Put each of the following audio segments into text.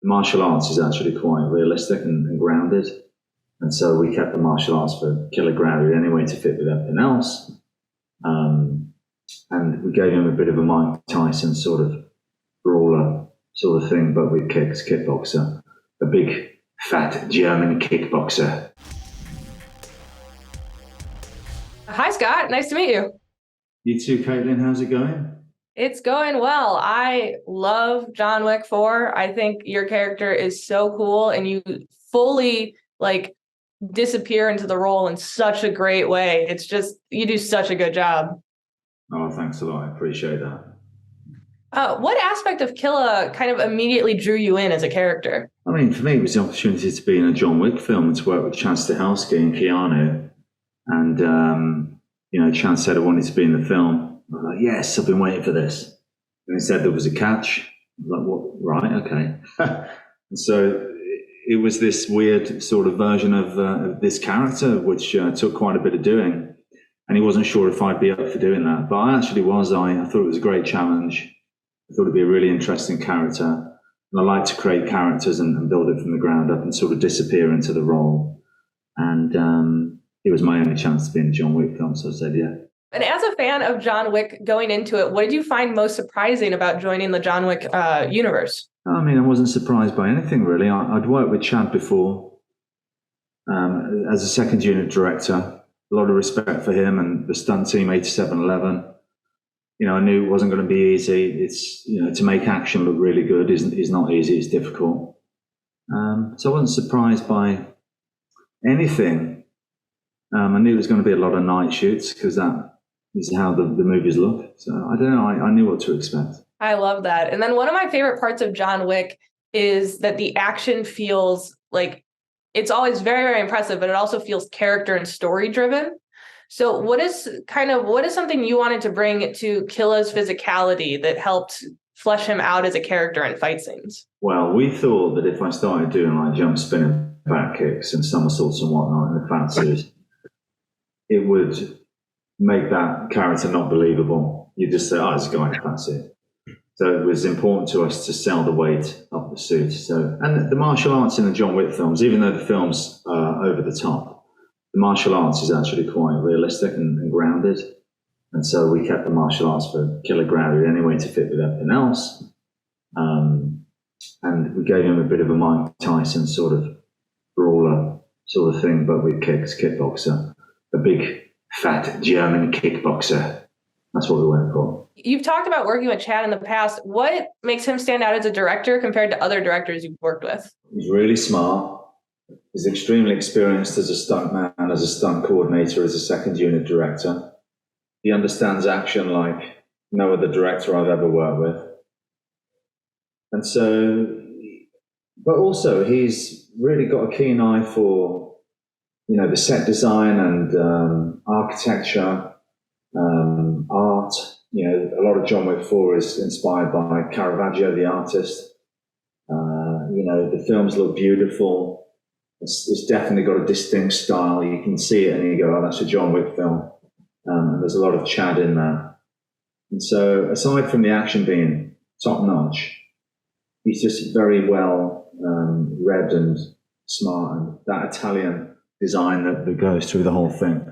the martial arts is actually quite realistic and grounded. And so we kept the martial arts for Killa grounded anyway to fit with everything else. And we gave him a bit of a Mike Tyson sort of brawler sort of thing, but with kicks, kickboxer, a big fat German kickboxer. Hi, Scott. Nice to meet you. You too, Caitlin. How's it going? It's going well. I love John Wick 4. I think your character is so cool and you fully disappear into the role in such a great way. It's just, you do such a good job. Oh, thanks a lot. I appreciate that. What aspect of Killa kind of immediately drew you in as a character? I mean, for me, it was the opportunity to be in a John Wick film and to work with Stahelski and Keanu. And, Chan said I wanted to be in the film. I was like, yes, I've been waiting for this. And he said there was a catch. I was like, what? Right, okay. And so it was this weird sort of version of this character, which took quite a bit of doing. And he wasn't sure if I'd be up for doing that. But I actually was. I thought it was a great challenge. I thought it'd be a really interesting character. And I like to create characters and build it from the ground up and sort of disappear into the role. And it was my only chance to be in a John Wick film, so I said, yeah. And as a fan of John Wick going into it, what did you find most surprising about joining the John Wick universe? I mean, I wasn't surprised by anything, really. I'd worked with Chad before as a second unit director. A lot of respect for him and the stunt team 8711. I knew it wasn't going to be easy. It's, to make action look really good is not easy. It's difficult. So I wasn't surprised by anything. I knew it was going to be a lot of night shoots because that is how the movies look. So I don't know. I knew what to expect. I love that. And then one of my favorite parts of John Wick is that the action feels like it's always very, very impressive, but it also feels character and story driven. So what is something you wanted to bring to Killa's physicality that helped flesh him out as a character in fight scenes? Well, we thought that if I started doing jump spinning back kicks and somersaults and whatnot in the fat suit, it would make that character not believable. You just say, oh, it's a guy in a fat suit. So it was important to us to sell the weight of the suit. And the martial arts in the John Wick films, even though the films are over the top, the martial arts is actually quite realistic and grounded. And so we kept the martial arts for Killa grounded anyway to fit with everything else. And we gave him a bit of a Mike Tyson sort of brawler sort of thing, but with kicks, kickboxer, a big fat German kickboxer. That's what we went for. You've talked about working with Chad in the past. What makes him stand out as a director compared to other directors you've worked with? He's really smart. He's extremely experienced as a stuntman, as a stunt coordinator, as a second unit director. He understands action like no other director I've ever worked with. And so, but also he's really got a keen eye for, the set design and architecture, art. A lot of John Wick 4 is inspired by Caravaggio, the artist. The films look beautiful. It's definitely got a distinct style. You can see it and you go, oh, that's a John Wick film. And there's a lot of Chad in that. And so aside from the action being top notch, he's just very well read and smart. And that Italian design that goes through the whole thing.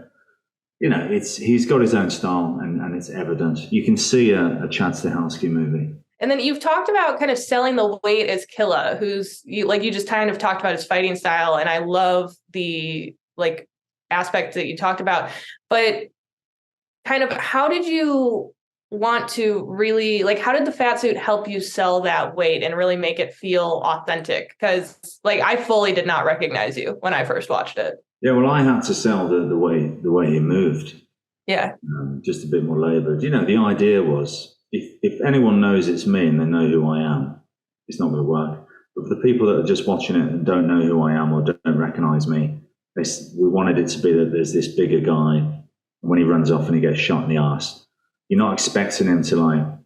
He's got his own style and it's evident. You can see a Chad Stahelski movie. And then you've talked about kind of selling the weight as Killa, you just kind of talked about his fighting style. And I love the aspect that you talked about, but kind of how did you want to really, how did the fat suit help you sell that weight and really make it feel authentic? Because I fully did not recognize you when I first watched it. Yeah, well, I had to sell the way he moved. Yeah. Just a bit more labored. The idea was if anyone knows it's me and they know who I am, it's not going to work. But for the people that are just watching it and don't know who I am or don't recognize me, we wanted it to be that there's this bigger guy, and when he runs off and he gets shot in the arse, you're not expecting him to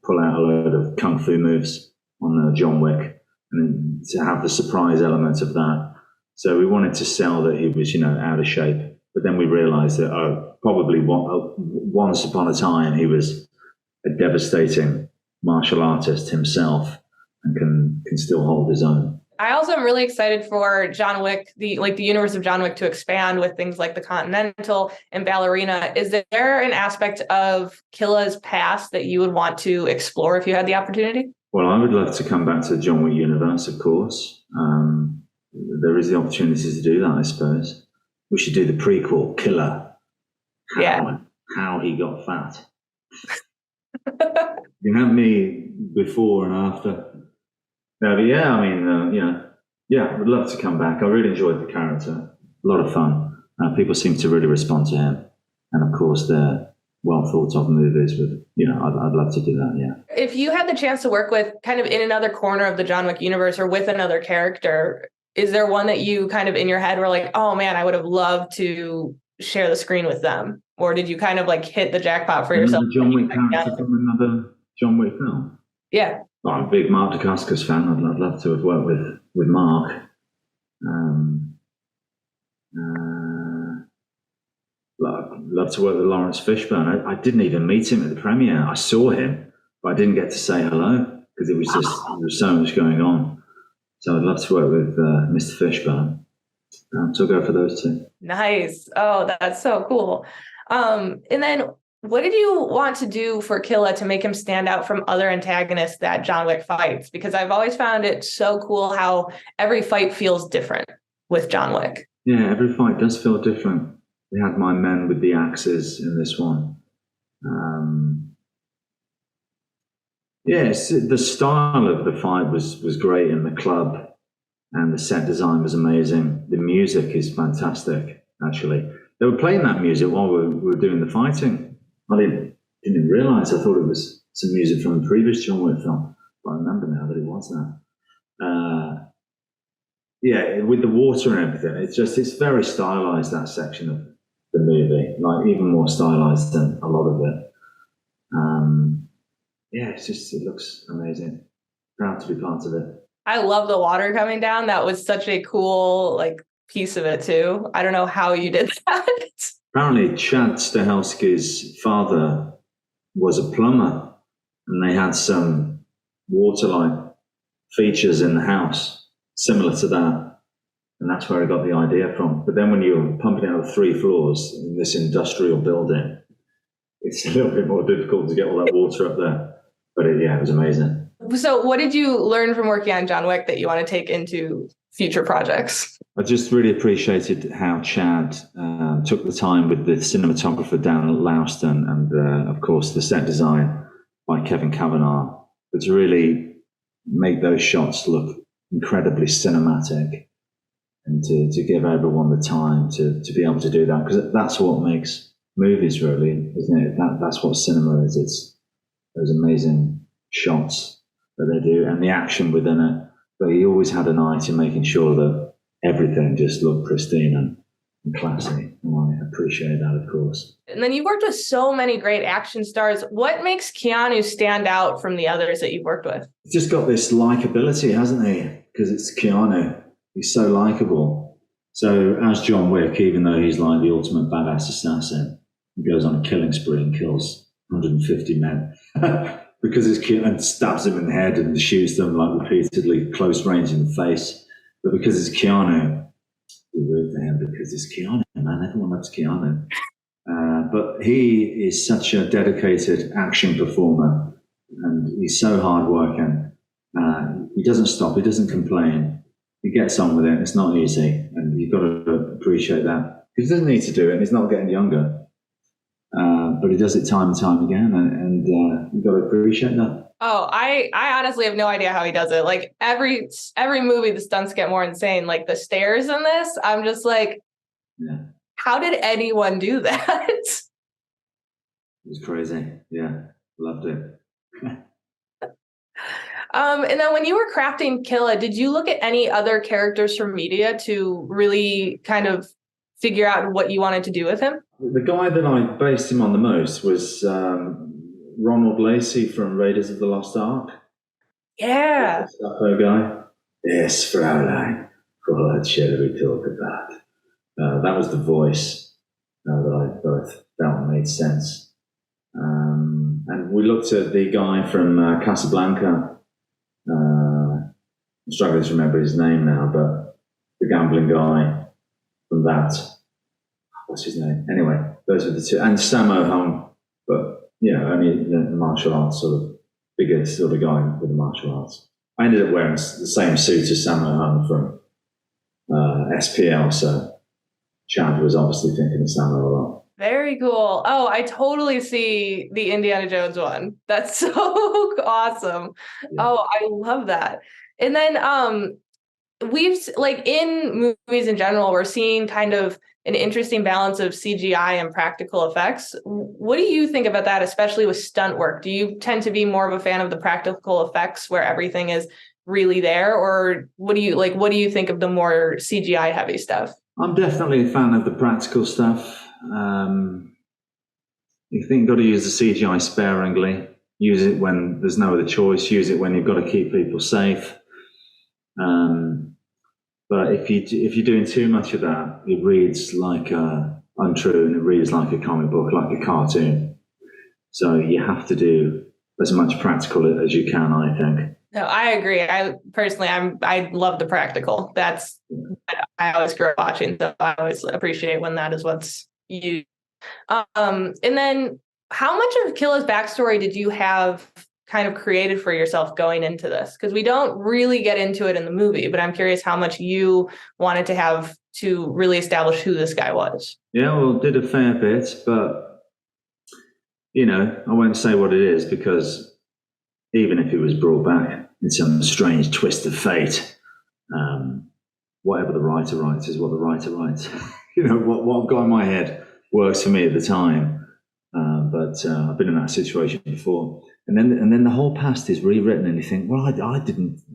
pull out a load of kung fu moves on John Wick and to have the surprise element of that. So we wanted to sell that he was, out of shape. But then we realized that, probably once upon a time, he was a devastating martial artist himself and can still hold his own. I also am really excited for John Wick, the universe of John Wick to expand with things like the Continental and Ballerina. Is there an aspect of Killa's past that you would want to explore if you had the opportunity? Well, I would love to come back to the John Wick universe, of course. There is the opportunity to do that, I suppose. We should do the prequel, Killa. How he got fat. You have me before and after. No, but yeah, I mean, I'd love to come back. I really enjoyed the character. A lot of fun. People seem to really respond to him. And of course, they're well thought of movies with, I'd love to do that, yeah. If you had the chance to work with kind of in another corner of the John Wick universe or with another character, is there one that you kind of in your head were like, oh man, I would have loved to share the screen with them? Or did you kind of like hit the jackpot for yourself? John Wick character from another John Wick film? Yeah. Well, I'm a big Mark Dacascos fan. I'd love to have worked with Mark. Love to work with Lawrence Fishburne. I didn't even meet him at the premiere. I saw him, but I didn't get to say hello because there was so much going on. So I'd love to work with Mr. Fishburne. So I'll go for those two. Nice. Oh, that's so cool. And then what did you want to do for Killa to make him stand out from other antagonists that John Wick fights? Because I've always found it so cool how every fight feels different with John Wick. Yeah, every fight does feel different. We had my men with the axes in this one. The style of the fight was great in the club, and the set design was amazing. The music is fantastic, actually. They were playing that music while we were doing the fighting. I didn't even realise. I thought it was some music from a previous John Wick film, but I remember now that it was that. With the water and everything, it's very stylised, that section of the movie, like even more stylised than a lot of it. It looks amazing. Proud to be part of it. I love the water coming down. That was such a cool piece of it too. I don't know how you did that. Apparently, Chad Stahelski's father was a plumber, and they had some water-like features in the house similar to that, and that's where I got the idea from. But then when you're pumping out of 3 floors in this industrial building, it's a little bit more difficult to get all that water up there. But it was amazing. So what did you learn from working on John Wick that you want to take into future projects? I just really appreciated how Chad took the time with the cinematographer Dan Louston and, of course, the set design by Kevin Kavanagh, but to really make those shots look incredibly cinematic and to give everyone the time to be able to do that, because that's what makes movies, really, isn't it? That's what cinema is. It's those amazing shots that they do and the action within it. But he always had an eye to making sure that everything just looked pristine and classy. And I appreciate that, of course. And then you've worked with so many great action stars. What makes Keanu stand out from the others that you've worked with? He's just got this likability, hasn't he? Because it's Keanu. He's so likable. So as John Wick, even though he's like the ultimate badass assassin, he goes on a killing spree and kills 150 men. Because it's cute, and stabs them in the head and shoots them repeatedly, close range in the face. But because it's Keanu, we root for him because it's Keanu, man. Everyone loves Keanu. But he is such a dedicated action performer, and he's so hardworking. He doesn't stop. He doesn't complain. He gets on with it. It's not easy, and you've got to appreciate that. He doesn't need to do it, and he's not getting younger. But he does it time and time again, and you've got to appreciate that. Oh, I honestly have no idea how he does it. Like every movie, the stunts get more insane. Like the stairs in this, I'm just like, how did anyone do that? It was crazy. Yeah, loved it. And then when you were crafting Killa, did you look at any other characters from media to really kind of figure out what you wanted to do with him? The guy that I based him on the most was Ronald Lacey from Raiders of the Lost Ark. Yeah. The guy. Yes, Fraulein. What shall we talk about? That was the voice that I both felt made sense. And we looked at the guy from Casablanca. struggling to remember his name now, but the gambling guy from that, what's his name? Anyway, those are the two. And Sammo Hung, but, only the martial arts sort of bigger sort of guy with the martial arts. I ended up wearing the same suit as Sammo Hung from SPL, so Chad was obviously thinking of Sammo a lot. Very cool. Oh, I totally see the Indiana Jones one. That's so awesome. Yeah. Oh, I love that. And then we've like in movies in general, we're seeing kind of an interesting balance of CGI and practical effects. What do you think about that, especially with stunt work? Do you tend to be more of a fan of the practical effects where everything is really there, or what do you think of the more CGI heavy stuff? I'm definitely a fan of the practical stuff. You think you've got to use the CGI sparingly. Use it when there's no other choice. Use it when you've got to keep people safe. But if you're doing too much of that, it reads like untrue, and it reads like a comic book, like a cartoon. So you have to do as much practical as you can, I think. No, I agree. I personally, I love the practical. I always grew up watching, so I always appreciate when that is what's used. And then how much of Killa's backstory did you have kind of created for yourself going into this? Because we don't really get into it in the movie, but I'm curious how much you wanted to have to really establish who this guy was. Yeah, well, did a fair bit, but I won't say what it is, because even if it was brought back in some strange twist of fate, whatever the writer writes is what the writer writes. What I've got in my head works for me at the time. But I've been in that situation before, and then the whole past is rewritten, and you think, well, I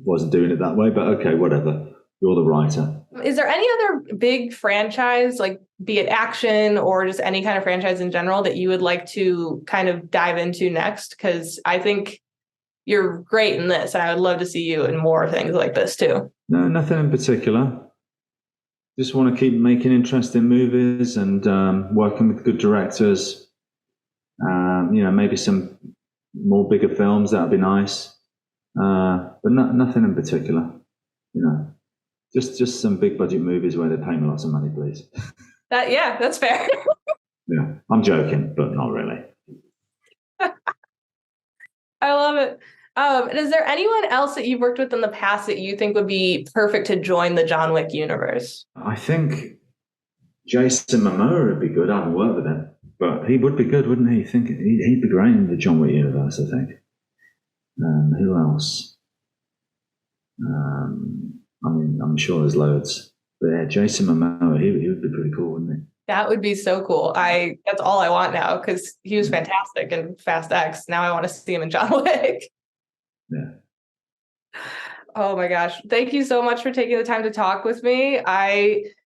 wasn't doing it that way, but okay, whatever. You're the writer. Is there any other big franchise, like be it action or just any kind of franchise in general, that you would like to kind of dive into next? Because I think you're great in this, and I would love to see you in more things like this too. No, nothing in particular. Just want to keep making interesting movies and working with good directors. Maybe some more bigger films, that'd be nice. But nothing in particular. Just some big budget movies where they pay me lots of money, please. That's fair. Yeah, I'm joking, but not really. I love it. And is there anyone else that you've worked with in the past that you think would be perfect to join the John Wick universe? I think Jason Momoa would be good. I haven't worked with him, but he would be good, wouldn't he? He'd be great in the John Wick universe, I think. Who else? I'm sure there's loads. But yeah, Jason Momoa, he would be pretty cool, wouldn't he? That would be so cool. That's all I want now, because he was fantastic in Fast X. Now I want to see him in John Wick. Yeah. Oh my gosh. Thank you so much for taking the time to talk with me.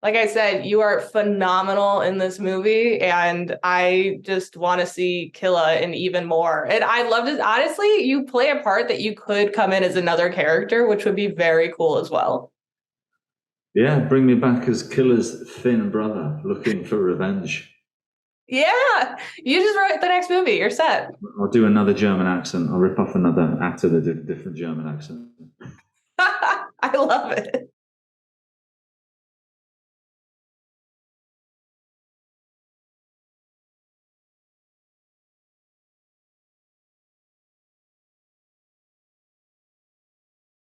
Like I said, you are phenomenal in this movie, and I just want to see Killa in even more. And I loved it. Honestly, you play a part that you could come in as another character, which would be very cool as well. Yeah, bring me back as Killa's thin brother looking for revenge. Yeah, you just wrote the next movie. You're set. I'll do another German accent. I'll rip off another actor that did a different German accent. I love it.